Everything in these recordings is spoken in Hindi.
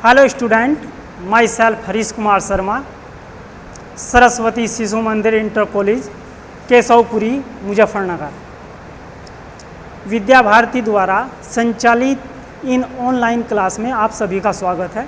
Hello student, my self Harish Kumar Sharma, Saraswati Shishu मंदिर इंटर कॉलेज केशवपुरी मुजफ्फरनगर। विद्या भारती द्वारा संचालित इन ऑनलाइन क्लास में आप सभी का स्वागत है।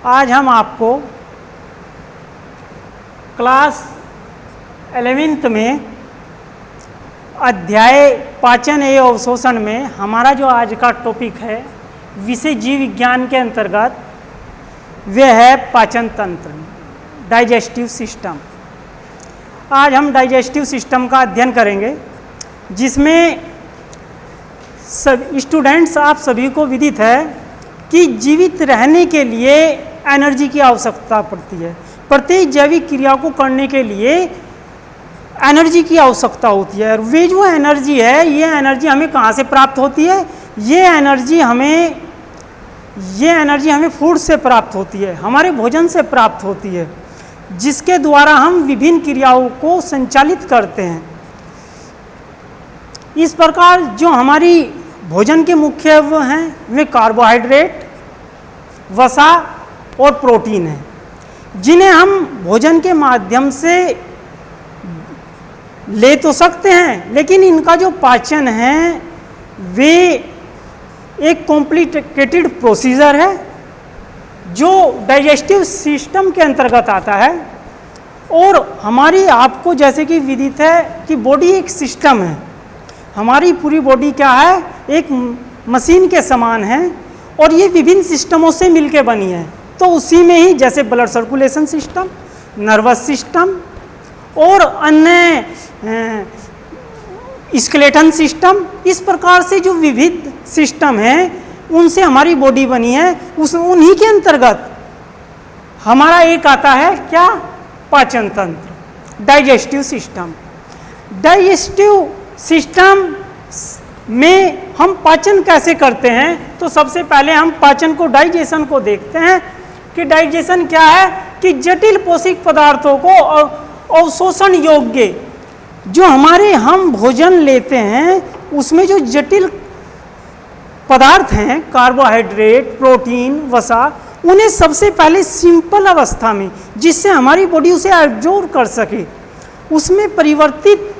आज हम आपको क्लास 11th में अध्याय पाचन एवं अवशोषण में हमारा जो आज का टॉपिक है विषय जीव विज्ञान के अंतर्गत वह है पाचन तंत्र, डाइजेस्टिव सिस्टम। आज हम डाइजेस्टिव सिस्टम का अध्ययन करेंगे, जिसमें सब स्टूडेंट्स आप सभी को विदित है कि जीवित रहने के लिए एनर्जी की आवश्यकता पड़ती है। प्रत्येक जैविक क्रिया को करने के लिए एनर्जी की आवश्यकता होती है। और वे जो एनर्जी है, ये एनर्जी हमें कहाँ से प्राप्त होती है? ये एनर्जी हमें फूड से प्राप्त होती है, हमारे भोजन से प्राप्त होती है, जिसके द्वारा हम विभिन्न क्रियाओं को संचालित करते हैं। इस प्रकार जो हमारी भोजन के मुख्य अवयव हैं वे कार्बोहाइड्रेट, वसा और प्रोटीन हैं, जिन्हें हम भोजन के माध्यम से ले तो सकते हैं, लेकिन इनका जो पाचन है वे एक कॉम्प्लिकेटेड प्रोसीजर है जो डाइजेस्टिव सिस्टम के अंतर्गत आता है। और हमारी आपको जैसे कि विदित है कि बॉडी एक सिस्टम है। हमारी पूरी बॉडी क्या है? एक मशीन के समान है और ये विभिन्न सिस्टमों से मिलकर बनी है। तो उसी में ही जैसे blood circulation system, nervous system और अन्य स्केलेटन सिस्टम, इस प्रकार से जो विविध सिस्टम हैं उनसे हमारी बॉडी बनी है। उन्हीं के अंतर्गत हमारा एक आता है क्या? पाचन तंत्र, डाइजेस्टिव सिस्टम। डाइजेस्टिव सिस्टम में हम पाचन कैसे करते हैं? तो सबसे पहले हम पाचन को, डाइजेशन को देखते हैं कि डाइजेशन क्या है? कि जटिल पोषक पदार्थों को अवशोषण योग्य जो हमारे हम भोजन लेते हैं उसमें जो जटिल पदार्थ हैं, कार्बोहाइड्रेट, प्रोटीन, वसा, उन्हें सबसे पहले सिंपल अवस्था में, जिससे हमारी बॉडी उसे एब्जॉर्ब कर सके, उसमें परिवर्तित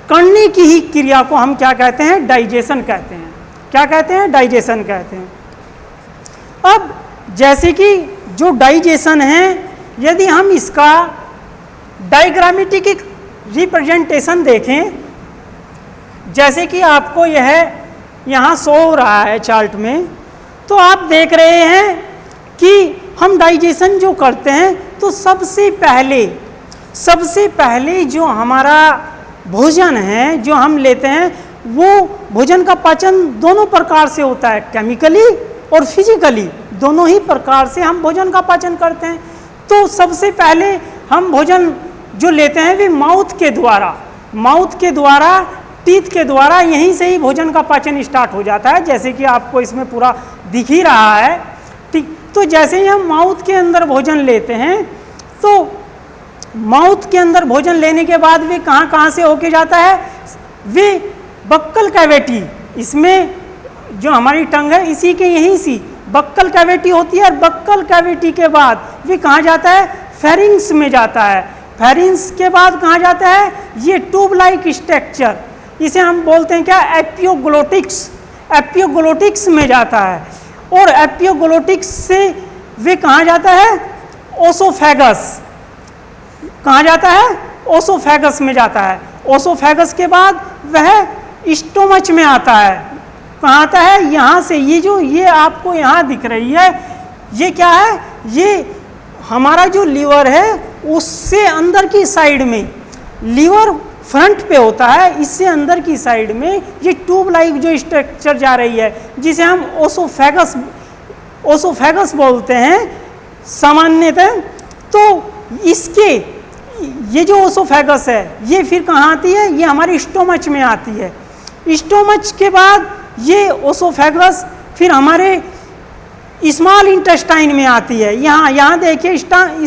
करने की ही क्रिया को हम क्या कहते हैं? डाइजेशन कहते हैं। क्या कहते हैं? डाइजेशन कहते हैं। अब जैसे कि जो डाइजेशन है, यदि हम इसका डायग्रामेटिक रिप्रेजेंटेशन देखें, जैसे कि आपको यह यहाँ शो हो रहा है चार्ट में, तो आप देख रहे हैं कि हम डाइजेशन जो करते हैं तो सबसे पहले जो हमारा भोजन है जो हम लेते हैं, वो भोजन का पाचन दोनों प्रकार से होता है, केमिकली और फिजिकली, दोनों ही प्रकार से हम भोजन का पाचन करते हैं। तो सबसे पहले हम भोजन जो लेते हैं वे माउथ के द्वारा, टीथ के द्वारा, यहीं से ही भोजन का पाचन स्टार्ट हो जाता है, जैसे कि आपको इसमें पूरा दिख ही रहा है। ठीक, तो जैसे ही हम माउथ के अंदर भोजन लेते हैं, तो माउथ के अंदर भोजन लेने के बाद वे कहाँ से होके जाता है? वे बक्कल कैविटी, इसमें जो हमारी टंग है इसी के यहीं सी बक्कल कैविटी होती है, और बक्कल कैविटी के बाद वे कहाँ जाता है? फेरिंग्स में जाता है। फेरिंग्स के बाद कहाँ जाता है? ये ट्यूब लाइक स्ट्रक्चर, इसे हम बोलते हैं क्या? एपियोग्लोटिक्स में जाता है। और एपियोग्लोटिक्स से वे कहाँ जाता है? ओसोफेगस। कहाँ जाता है? ओसोफेगस में जाता है। ओसोफेगस के बाद वह स्टोमच में आता है। कहाँ आता है? यहाँ से। ये आपको यहाँ दिख रही है, ये क्या है? ये हमारा जो लीवर है उससे अंदर की साइड में, लीवर फ्रंट पे होता है, इससे अंदर की साइड में ये ट्यूब लाइक जो स्ट्रक्चर जा रही है, जिसे हम ओसोफेगस बोलते हैं सामान्यतः। तो इसके ये जो ओसोफेगस है ये फिर कहाँ आती है? ये हमारी स्टोमच में आती है। स्टोमच के बाद ये ओसोफेगस फिर हमारे स्मॉल इंटेस्टाइन में आती है। यहाँ देखिए,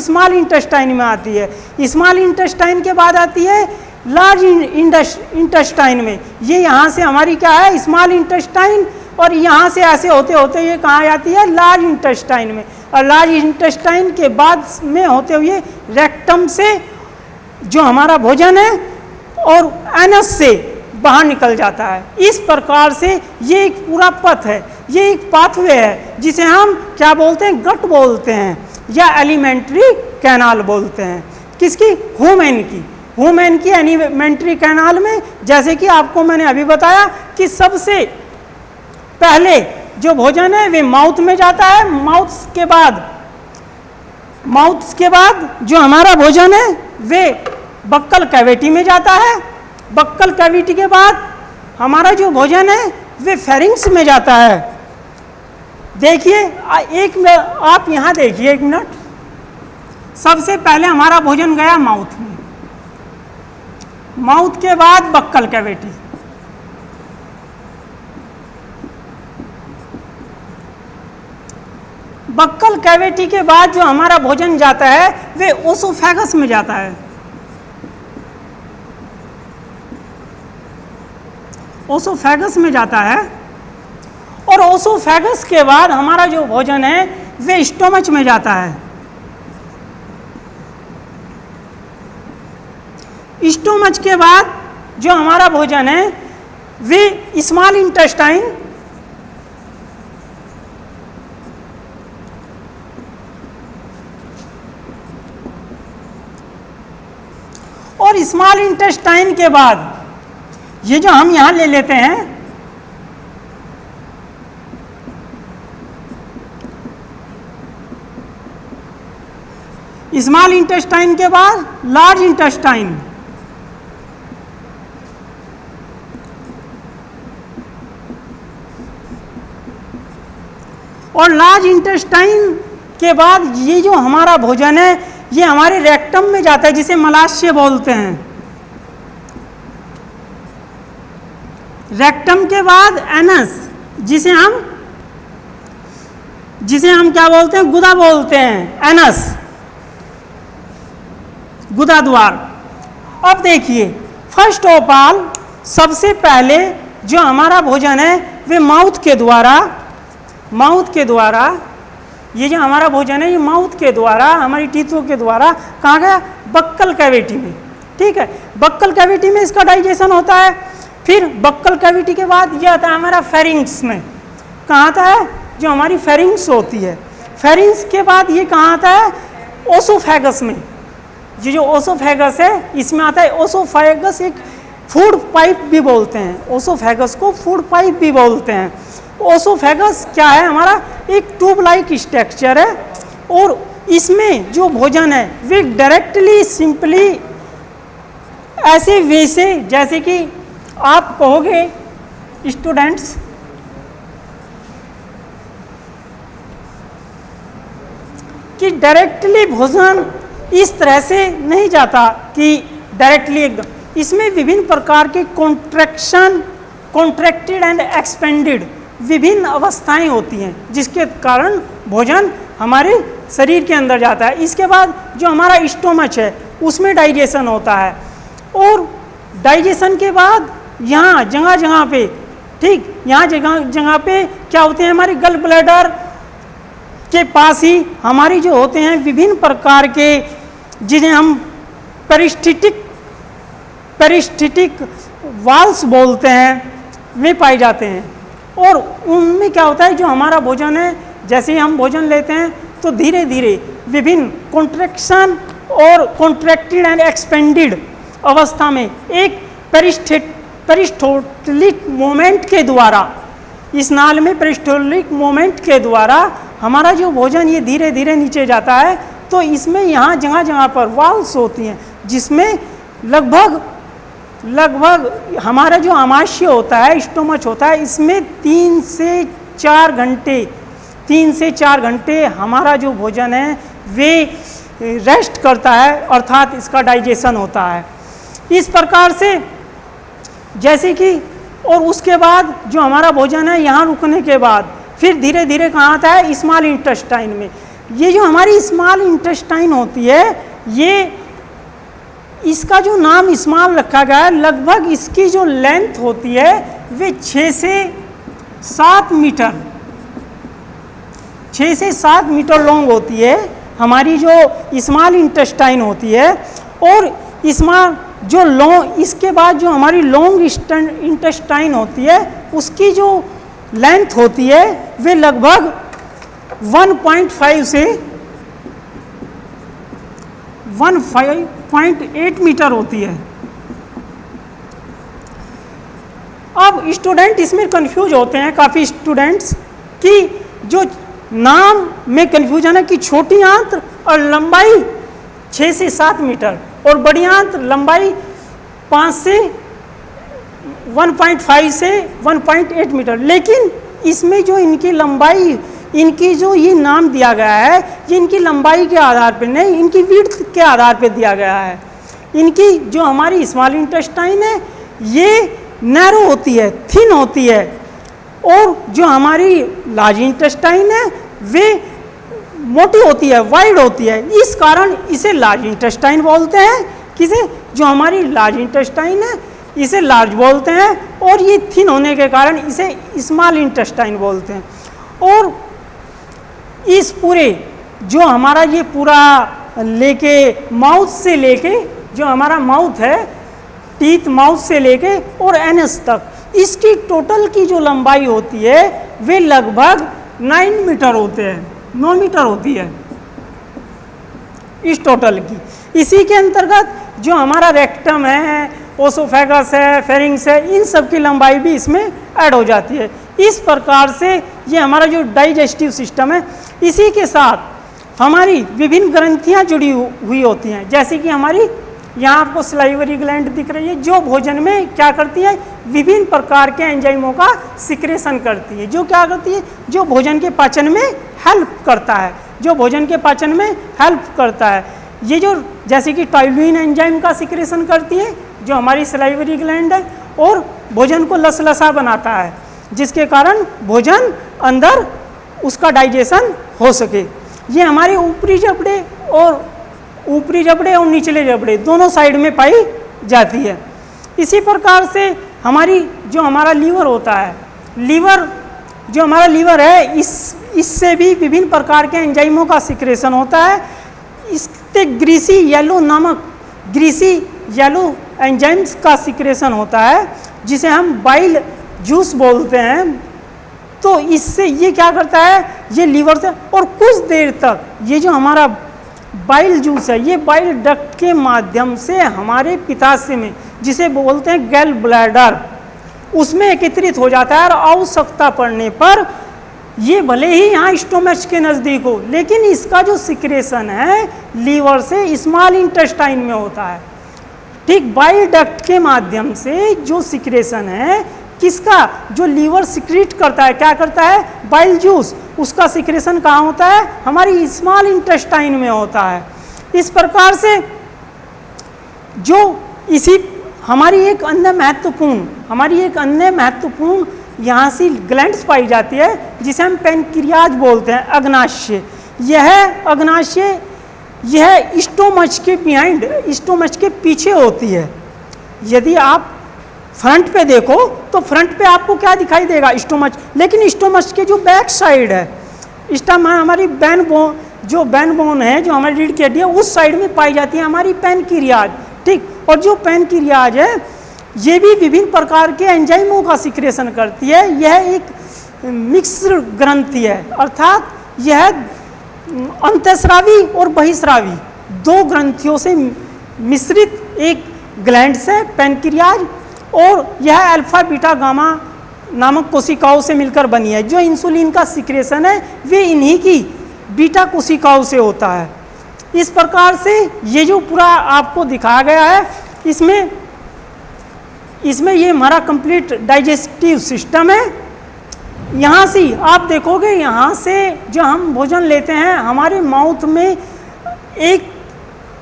स्मॉल इंटेस्टाइन में आती है। स्मॉल इंटेस्टाइन के बाद आती है लार्ज इंटेस्टाइन में। ये यहाँ से हमारी क्या है? स्मॉल इंटेस्टाइन और यहाँ से ऐसे होते होते ये कहाँ जाती है, लार्ज इंटेस्टाइन में, और लार्ज इंटेस्टाइन के बाद में होते हुए रेक्टम से जो हमारा भोजन है और एनस से बाहर निकल जाता है। इस प्रकार से ये एक पूरा पथ है, ये एक पाथवे है जिसे हम क्या बोलते हैं, गट बोलते हैं या एलिमेंट्री कैनाल बोलते हैं। किसकी, ह्यूमन की। ह्यूमन की एलिमेंट्री कैनाल में जैसे कि आपको मैंने अभी बताया कि सबसे पहले जो भोजन है वे माउथ में जाता है, माउथ के बाद जो हमारा भोजन है वे बक्कल कैविटी में जाता है, बक्कल कैविटी के बाद हमारा जो भोजन है वे फेरिंग्स में जाता है। देखिए आप यहाँ देखिए एक मिनट, सबसे पहले हमारा भोजन गया माउथ में, माउथ के बाद बक्कल कैविटी, बक्कल कैविटी के बाद जो हमारा भोजन जाता है वे ओसोफेगस में जाता है। ओसोफेगस में जाता है और ओसोफेगस के बाद हमारा जो भोजन है वे स्टोमच में जाता है। स्टोमच के बाद जो हमारा भोजन है वे स्मॉल इंटेस्टाइन, और स्मॉल इंटेस्टाइन के बाद ये जो हम यहां ले लेते हैं स्मॉल इंटेस्टाइन के बाद लार्ज इंटेस्टाइन, और लार्ज इंटेस्टाइन के बाद ये जो हमारा भोजन है ये हमारे रेक्टम में जाता है जिसे मलाशय बोलते हैं। रेक्टम के बाद एनस जिसे हम क्या बोलते हैं, गुदा बोलते हैं, एनस गुदा द्वार। अब देखिए फर्स्ट ऑफ ऑल सबसे पहले जो हमारा भोजन है वे माउथ के द्वारा ये जो हमारा भोजन है ये माउथ के द्वारा हमारी टीथों के द्वारा कहाँ गया, बक्कल कैविटी में। ठीक है, बक्कल कैविटी में इसका डाइजेशन होता है। फिर बक्कल कैविटी के बाद ये आता है हमारा फेरिंग्स में। कहाँ आता है, जो हमारी फेरिंग्स होती है। फेरिंग्स के बाद ये कहाँ आता है, ओसोफेगस में। ये जो ओसोफेगस है इसमें आता है ओसोफेगस, एक फूड पाइप भी बोलते हैं, ओसोफेगस को फूड पाइप भी बोलते हैं। ओसोफेगस क्या है, हमारा एक ट्यूब लाइक स्ट्रक्चर है और इसमें जो भोजन है वे डायरेक्टली सिंपली ऐसे वे से, जैसे कि आप कहोगे स्टूडेंट्स कि डायरेक्टली भोजन इस तरह से नहीं जाता कि डायरेक्टली एकदम, इसमें विभिन्न प्रकार के कॉन्ट्रैक्टेड एंड एक्सपेंडेड विभिन्न अवस्थाएं होती हैं जिसके कारण भोजन हमारे शरीर के अंदर जाता है। इसके बाद जो हमारा स्टोमच है उसमें डाइजेशन होता है और डाइजेशन के बाद यहाँ जगह जगह पे, ठीक, यहाँ जगह जगह पे क्या होते हैं, हमारे गल ब्लैडर के पास ही हमारी जो होते हैं विभिन्न प्रकार के जिन्हें हम पेरिस्टिटिक वाल्व्स बोलते हैं वे पाए जाते हैं। और उनमें क्या होता है, जो हमारा भोजन है जैसे ही हम भोजन लेते हैं तो धीरे धीरे विभिन्न कॉन्ट्रैक्शन और कॉन्ट्रैक्टेड एंड एक्सपेंडेड अवस्था में एक पेरिस्टोलिक मोमेंट के द्वारा, इस नाल में पेरिस्टोलिक मोमेंट के द्वारा हमारा जो भोजन ये धीरे धीरे नीचे जाता है। तो इसमें यहाँ जगह जगह पर वाल्व्स होती हैं जिसमें लगभग हमारा जो आमाशय होता है, स्टोमच होता है, इसमें 3 से 4 घंटे हमारा जो भोजन है वे रेस्ट करता है, अर्थात इसका डाइजेशन होता है। इस प्रकार से जैसे कि, और उसके बाद जो हमारा भोजन है यहाँ रुकने के बाद फिर धीरे धीरे कहाँ आता है, स्मॉल इंटेस्टाइन में। ये जो हमारी स्मॉल इंटेस्टाइन होती है, ये इसका जो नाम स्मॉल रखा गया है, लगभग इसकी जो लेंथ होती है वे 6 से 7 मीटर, 6 से 7 मीटर लॉन्ग होती है हमारी जो स्मॉल इंटेस्टाइन होती है। और स्मॉल जो लॉन्ग, इसके बाद जो हमारी लॉन्ग इंटेस्टाइन होती है उसकी जो लेंथ होती है वे लगभग 1.5 से 1.8 मीटर होती है। अब स्टूडेंट इसमें कंफ्यूज होते हैं काफ़ी स्टूडेंट्स कि जो नाम में कंफ्यूजन है कि छोटी आंत और लंबाई 6 से 7 मीटर और बड़ी आंत लंबाई 5 से 1.5 से 1.8 मीटर, लेकिन इसमें जो इनकी लंबाई, इनकी जो ये नाम दिया गया है ये इनकी लंबाई के आधार पर नहीं, इनकी विड्थ के आधार पर दिया गया है। इनकी जो हमारी स्मॉल इंटेस्टाइन है ये नैरो होती है, थिन होती है, और जो हमारी लार्ज इंटेस्टाइन है वे मोटी होती है, वाइड होती है। इस कारण इसे लार्ज इंटेस्टाइन बोलते हैं। किसे? जो हमारी लार्ज इंटेस्टाइन है इसे लार्ज बोलते हैं, और ये थिन होने के कारण इसे स्मॉल इंटेस्टाइन बोलते हैं। और इस पूरे जो हमारा ये पूरा लेके माउथ से लेके जो हमारा माउथ है, टीथ माउथ से लेके और एनस तक, इसकी टोटल की जो लंबाई होती है वे लगभग 9 मीटर होते हैं, 9 मीटर होती है इस टोटल की। इसी के अंतर्गत जो हमारा रेक्टम है, ओसोफेगस है, फेरिंग्स है, इन सब की लंबाई भी इसमें ऐड हो जाती है। इस प्रकार से ये हमारा जो डाइजेस्टिव सिस्टम है, इसी के साथ हमारी विभिन्न ग्रंथियां जुड़ी हुई होती हैं। जैसे कि हमारी यहाँ आपको सलाइवरी ग्लैंड दिख रही है जो भोजन में क्या करती है, विभिन्न प्रकार के एंजाइमों का सिक्रेशन करती है। जो क्या करती है, जो भोजन के पाचन में हेल्प करता है, जो भोजन के पाचन में हेल्प करता है। ये जो जैसे कि टॉइलुइन एंजाइम का सिक्रेशन करती है जो हमारी सलाइवरी ग्लैंड है, और भोजन को लसलसा बनाता है जिसके कारण भोजन अंदर उसका डाइजेशन हो सके। ये हमारे ऊपरी जबड़े और निचले जबड़े दोनों साइड में पाई जाती है। इसी प्रकार से हमारी जो हमारा लीवर होता है, लीवर जो हमारा लीवर है इससे भी विभिन्न प्रकार के एंजाइमों का सिक्रेशन होता है। इससे ग्रीसी येलो एंजाइम्स का सिक्रेशन होता है जिसे हम बाइल जूस बोलते हैं। तो इससे ये क्या करता है, ये लीवर से, और कुछ देर तक ये जो हमारा बाइल जूस है ये बाइल डक्ट के माध्यम से हमारे पित्ताशय में, जिसे बोलते हैं गैल ब्लैडर, उसमें एकत्रित हो जाता है। और आवश्यकता पड़ने पर ये भले ही यहाँ स्टोमच के नज़दीक हो, लेकिन इसका जो सिक्रेशन है लीवर से स्मॉल इंटेस्टाइन में होता है। ठीक बाइल डक्ट के माध्यम से जो सिक्रेशन है किसका, जो लीवर सिक्रीट करता है, क्या करता है, बाइल जूस, उसका सिक्रेशन कहाँ होता है, हमारी स्मॉल इंटेस्टाइन में होता है। इस प्रकार से जो इसी हमारी एक अन्य महत्वपूर्ण यहाँ से ग्लैंड्स पाई जाती है जिसे हम पैनक्रियाज बोलते हैं, अग्नाशय। यह अग्नाशय यह स्टोमच के बिहाइंड, स्टोमच के पीछे होती है। यदि आप फ्रंट पे देखो तो फ्रंट पे आपको क्या दिखाई देगा, स्टोमच, लेकिन स्टोमच के जो बैक साइड है, हमारी बैन बोन है जो हमारी रीढ़ की हड्डी है, उस साइड में पाई जाती है हमारी पैनक्रियाज। ठीक, और जो पैनक्रियाज है ये भी विभिन्न प्रकार के एंजाइमों का सिक्रेशन करती है। यह एक मिक्स्ड ग्रंथि है, अर्थात यह अंतःस्रावी और बहिस्रावी दो ग्रंथियों से मिश्रित एक ग्लैंड्स है पैनक्रियाज, और यह अल्फा बीटा गामा नामक कोशिकाओं से मिलकर बनी है। जो इंसुलिन का सिक्रेशन है वे इन्हीं की बीटा कोशिकाओं से होता है। इस प्रकार से ये जो पूरा आपको दिखाया गया है इसमें ये हमारा कंप्लीट डाइजेस्टिव सिस्टम है। यहाँ से आप देखोगे, यहाँ से जो हम भोजन लेते हैं हमारे माउथ में एक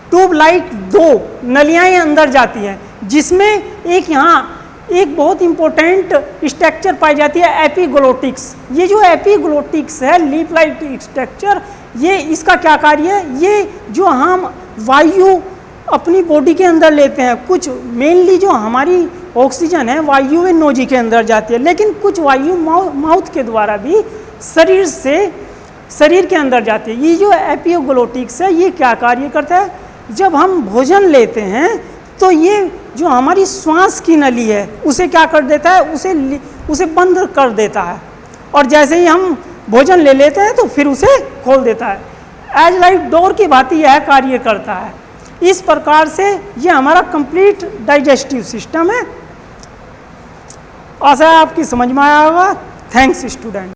ट्यूब लाइक 2 नलियाँ अंदर जाती हैं, जिसमें एक यहाँ एक बहुत इंपॉर्टेंट स्ट्रक्चर पाई जाती है, एपिग्लोटिक्स। ये जो एपिग्लोटिक्स है, लीफ लाइक स्ट्रक्चर, ये इसका क्या कार्य है, ये जो हम वायु अपनी बॉडी के अंदर लेते हैं, कुछ मेनली जो हमारी ऑक्सीजन है वायु व नोजी के अंदर जाती है, लेकिन कुछ वायु माउथ के द्वारा भी शरीर के अंदर जाती है। ये जो एपिग्लोटिक्स है ये क्या कार्य करता है, जब हम भोजन लेते हैं तो ये जो हमारी श्वास की नली है उसे क्या कर देता है, उसे बंद कर देता है, और जैसे ही हम भोजन ले लेते हैं तो फिर उसे खोल देता है। एज लाइक डोर की भांति यह कार्य करता है। इस प्रकार से ये हमारा कंप्लीट डाइजेस्टिव सिस्टम है। आशा है आपकी समझ में आया होगा। Thanks student.